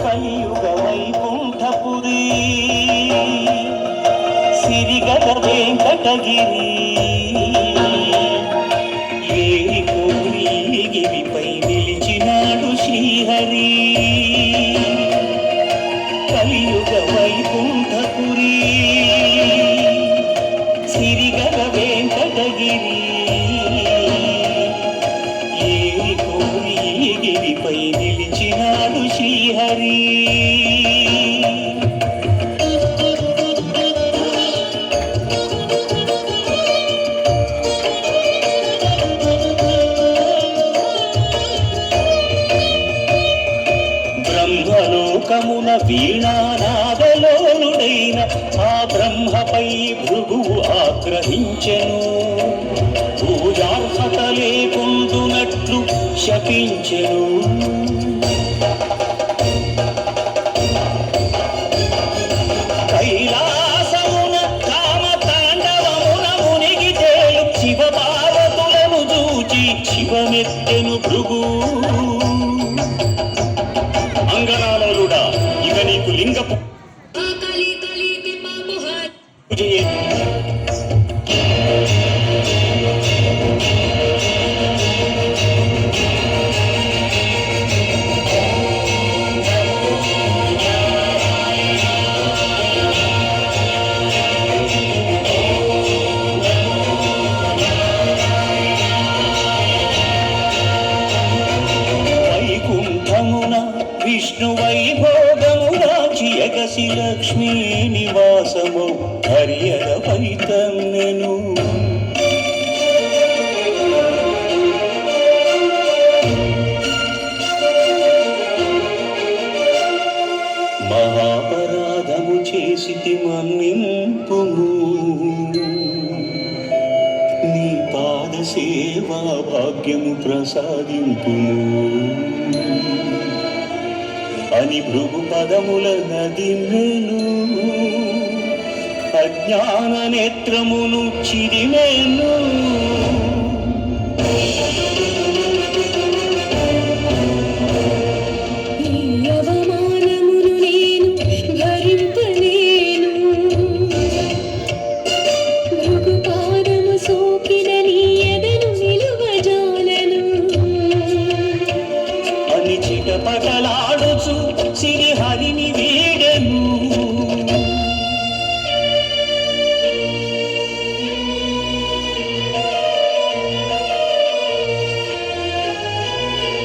కలియుగ వైకుంఠపురి సిరిగల వెంకటగిరి ఏరి కోరిగిరిపై నిలిచినాడు శ్రీహరి కలియుగ వైకుంఠపురి సిరిగల వెంకటగిరి ఏరి కోరిగిరిపై నిలిచినాడు శ్రీహరి బ్రహ్మలోకమున వీణానాదలోనుడైన ఆ బ్రహ్మపై భృగువు ఆగ్రహించెను పూజార్హత లేకుండునట్లు శపించెను కైలాసమున కామతాండవమున మునిగి తేలు శివపార్వతులను చూచి శివమెత్తెను భృగు అంగనాలుడా ఇక నీకు లింగపు వైకుంఠమున విష్ణు వైభోగమురాచి యగసి లక్ష్మీ నివాసము హరియలపై తన్నెను మహాపరాధము చేసితి మన్నింపుము నీ పాద సేవా భాగ్యము ప్రసాదింపుము అని భృగు పదముల నదిమెను అజ్ఞాన నేత్రమును చిరిమెను అని చిటపటలాడుచు శ్రీహరిని వీడెను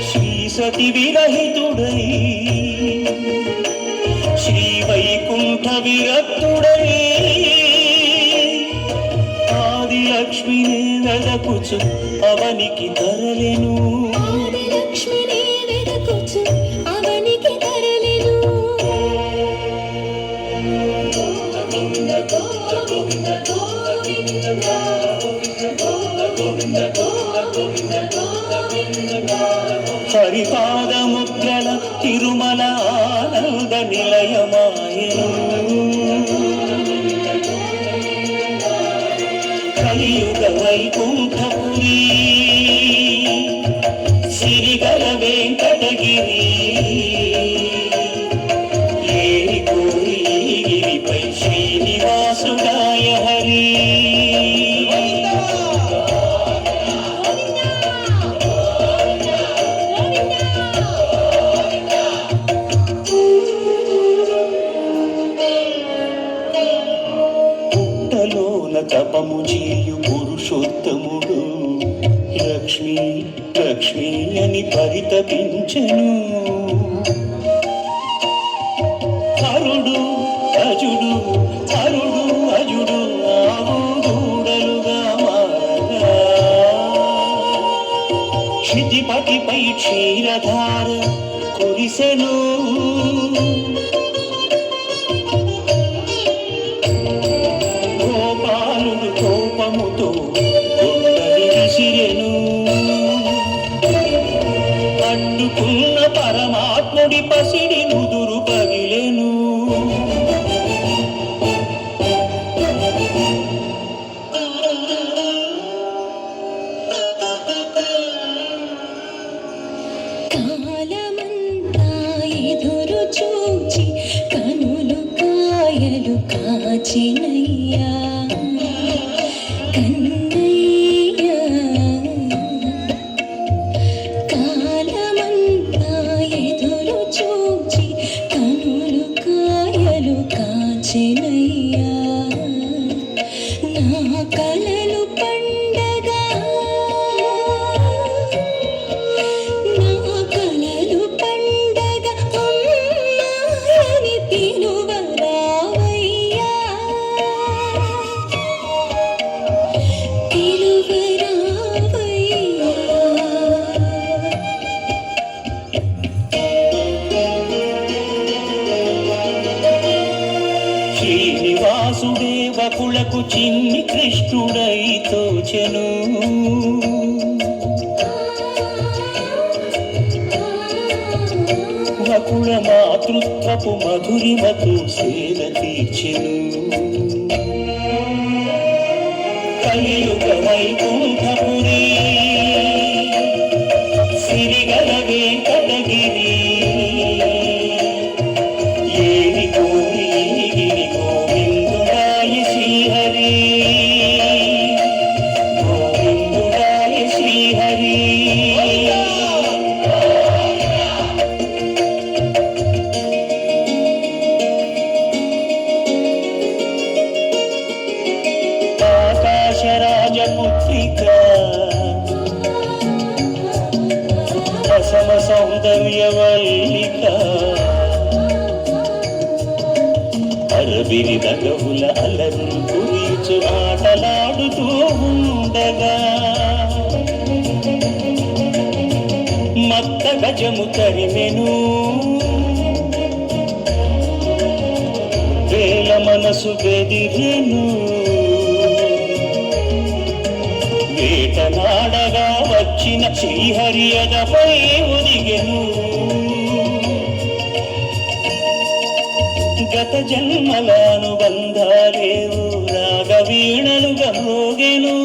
శ్రీ సతి విరహితుడై శ్రీ వైకుంఠ విరక్తుడై ఆది లక్ష్మిని వెదకుచు అవనికి తరలెను హరిపాదముద్రల తిరుమల ఆనంద నిలయమాయను కలియుగ వైకుంఠపురి సిరిగల వెంకటగిరి ఏరి కోరిగిరిపై శ్రీనివాసుడాయ హరి తపము చేయు పురుషోత్తముడు లక్ష్మీ లక్ష్మీ అని పరితపించెను హరుడు అజుడు హరుడు అజుడు ఆవుడలుగా మారగా క్షితిపతిపై క్షీరధార కురిసెను కోపముతో గుండలి విసిరెను అడ్డుకున్న పరమాత్ముడి పసిడి నుదురు పగిలెను కాలమంతా ఎదురు కాచినయ్యా కన్నయ్యా కాలమంతా ఎదురు చూచి కనులు కాయలు కాచినయ్యా నా కలలు పండగా నా కలలు పండగ అమ్మాయని పిలువరావయ్యా పిలువరావయ్యా శ్రీనివాసుడే వకులకు చిన్ని కృష్ణుడై తోచెను వకుల మాతృత్వపు మధురిమతో సేద తీర్చెను కలియుగ వైకుంఠపురి సిరిగల వెంకటగిరి ఏరి కోరి గిరి గోవిందుడాయ శ్రీహరి గోవిందుడాయ శ్రీహరి ఆకాశరాజపుత్రిక అసమ సౌందర్యవల్లిక అరబిరి నగవుల అలరులు కురిచు ఆటలాడుతూ ఉండగా మత్త గజము తరిమెను వేల మనసు బెదిరెను వేటనాడగా వచ్చిన శ్రీహరి అదపై ఒదిగెను గత జన్మల అనుబంధాలేవు రాగవీణలుగా మోగెను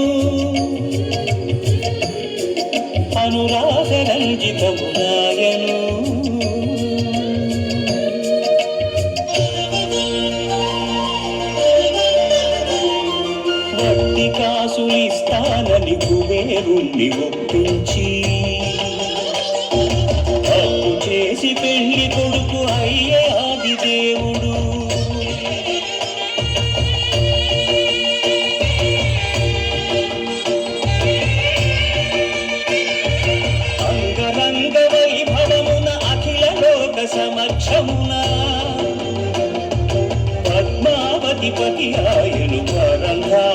అనురాగ రంజితములాయను వట్టి కాసులిస్తానని కుబేరుణ్ణి ఒప్పించి అప్పు చేసి పెళ్లి కొడుకు అయ్యే ఆది దేవుడు అంగరంగ వైభవమున అఖిల లోక సమక్షమున పద్మావతి పతి ఆయను పరంగా